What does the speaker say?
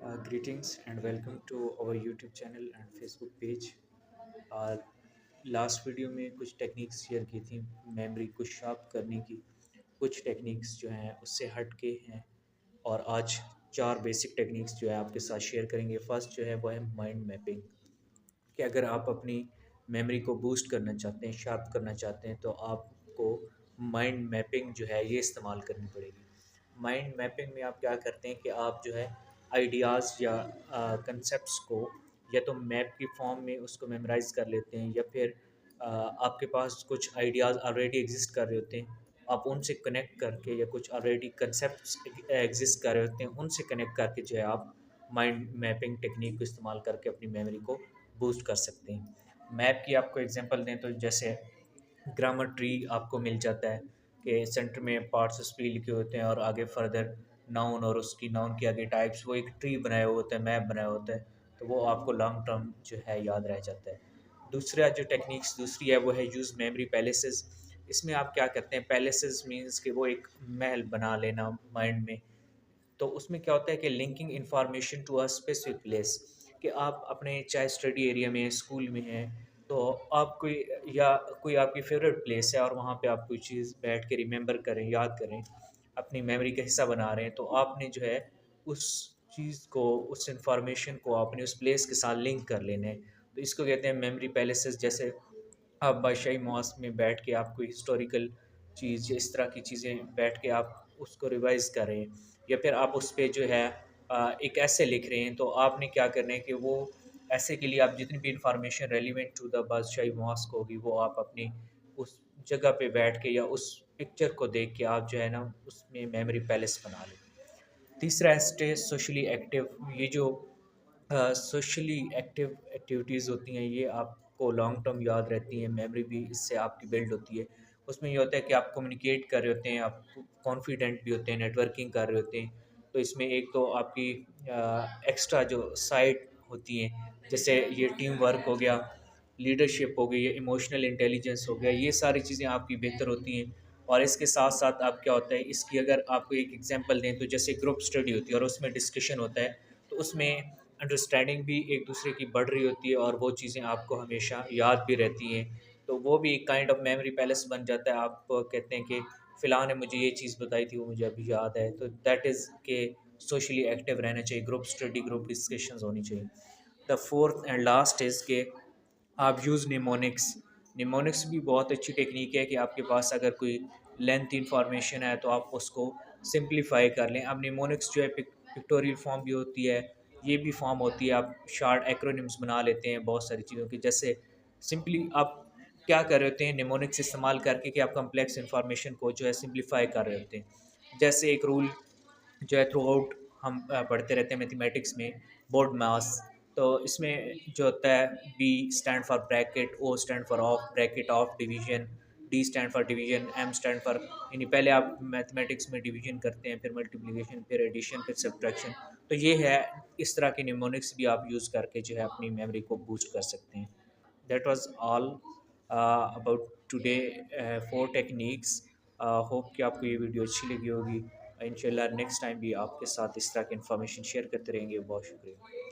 Greetings and welcome to our YouTube channel and Facebook page. Last video में कुछ techniques share की थी memory को शार्प करने की। कुछ टेक्निक्स जो हैं उससे हट के हैं और आज चार बेसिक टेक्निक्स जो है आपके साथ शेयर करेंगे। फर्स्ट जो है वो है माइंड मैपिंग, कि अगर आप अपनी मेमोरी को बूस्ट करना चाहते हैं, शार्प करना चाहते हैं, तो आपको माइंड मैपिंग जो है ये इस्तेमाल करनी पड़ेगी। माइंड मैपिंग में आप क्या करते हैं कि आप जो है आइडियाज़ या कंसेप्ट्स को या तो मैप की फॉर्म में उसको मेमोराइज़ कर लेते हैं, या फिर आपके पास कुछ आइडियाज़ ऑलरेडी एग्जिस्ट कर रहे होते हैं, आप उनसे कनेक्ट करके, या कुछ ऑलरेडी कंसेप्ट्स एग्जिस्ट कर रहे होते हैं उनसे कनेक्ट करके जो है आप माइंड मैपिंग टेक्निक को इस्तेमाल करके अपनी मेमोरी को बूस्ट कर सकते हैं। मैप की आपको एग्जांपल दें तो जैसे ग्रामर ट्री आपको मिल जाता है कि सेंटर में पार्ट्स ऑफ स्पीच लिखे होते हैं और आगे फर्दर नाउन और उसकी नाउन के आगे टाइप्स, वो एक ट्री बनाया हुआ होता है, मैप बनाया होता है, तो वो आपको लॉन्ग टर्म जो है याद रह जाता है। दूसरा जो टेक्निक्स दूसरी है वो है यूज़ मेमोरी पैलेसेस। इसमें आप क्या करते हैं, पैलेसेस मीन्स कि वो एक महल बना लेना माइंड में। तो उसमें क्या होता है कि linking information to a specific place, कि आप अपने चाहे स्टडी एरिया में, स्कूल में हैं, तो आप कोई या कोई आपकी फेवरेट प्लेस है और वहाँ पे आप कोई चीज़ बैठ के रिमेंबर करें, याद करें, अपनी मेमोरी का हिस्सा बना रहे हैं, तो आपने जो है उस चीज़ को, उस इंफॉर्मेशन को आपने उस प्लेस के साथ लिंक कर लेना है। तो इसको कहते हैं मेमोरी पैलेसेस। जैसे आप बादशाही मॉस्क में बैठ के आप कोई हिस्टोरिकल चीज़ या इस तरह की चीज़ें बैठ के आप उसको रिवाइज़ कर रहे हैं, या फिर आप उस पे जो है एक ऐसे लिख रहे हैं, तो आपने क्या करना है कि वो ऐसे के लिए आप जितनी भी information relevant to the Badshahi mosque होगी वो आप अपनी उस जगह पे बैठ के या उस पिक्चर को देख के आप जो है ना उसमें मेमोरी पैलेस बना लें। तीसरा है स्टे सोशली एक्टिव। ये जो सोशली एक्टिव एक्टिविटीज़ होती हैं ये आपको लॉन्ग टर्म याद रहती हैं, मेमोरी भी इससे आपकी बिल्ड होती है। उसमें ये होता है कि आप कम्युनिकेट कर रहे होते हैं, आप कॉन्फिडेंट भी होते हैं, नेटवर्किंग कर रहे होते हैं। तो इसमें एक तो आपकी एक्स्ट्रा जो साइड होती हैं, जैसे ये टीम वर्क हो गया, लीडरशिप हो गई, ये इमोशनल इंटेलिजेंस हो गया, ये सारी चीज़ें आपकी बेहतर होती हैं। और इसके साथ साथ आप क्या होता है, इसकी अगर आपको एक एग्जांपल दें तो जैसे ग्रुप स्टडी होती है और उसमें डिस्कशन होता है, तो उसमें अंडरस्टैंडिंग भी एक दूसरे की बढ़ रही होती है और वो चीज़ें आपको हमेशा याद भी रहती हैं। तो वो भी एक काइंड ऑफ मेमोरी पैलेस बन जाता है। आप कहते हैं कि फ़िलहाल ने मुझे ये चीज़ बताई थी, वो मुझे अभी याद है। तो दैट इज़ के सोशली एक्टिव रहना चाहिए, ग्रुप स्टडी, ग्रुप डिस्कशंस होनी चाहिए। The fourth and last is के आप यूज़ निमोनिक्स। निमोनिक्स भी बहुत अच्छी टेक्निक है कि आपके पास अगर कोई लेंथ इंफॉर्मेशन है तो आप उसको सिंप्लीफाई कर लें। अब निमोनिक्स जो है पिक्टोरियल फॉर्म भी होती है, ये भी फॉर्म होती है, आप शॉर्ट एक्रोनिम्स बना लेते हैं बहुत सारी चीज़ों की। जैसे सिंपली आप क्या कर रहे होते हैं निमोनिक्स इस्तेमाल करके, कि आप कम्प्लेक्स इंफॉर्मेशन को जो है सिंप्लीफाई कर रहे होते हैं। जैसे एक रूल जो है थ्रू आउट हम पढ़ते रहते हैं मैथमेटिक्स में, बोर्ड मास। तो इसमें जो होता है B stands for bracket, O stands for of bracket of division, D stands for division, M stands for, यानी पहले आप मैथमेटिक्स में डिवीजन करते हैं, फिर मल्टीप्लिकेशन, फिर एडिशन, फिर सब्ट्रैक्शन। तो ये है, इस तरह के निमोनिक्स भी आप यूज़ करके जो है अपनी मेमोरी को बूस्ट कर सकते हैं। That was all about today, 4 techniques. Hope कि आपको ये वीडियो अच्छी लगी होगी। इंशाल्लाह नेक्स्ट टाइम भी आपके साथ इस तरह की इन्फॉर्मेशन शेयर करते रहेंगे। बहुत शुक्रिया।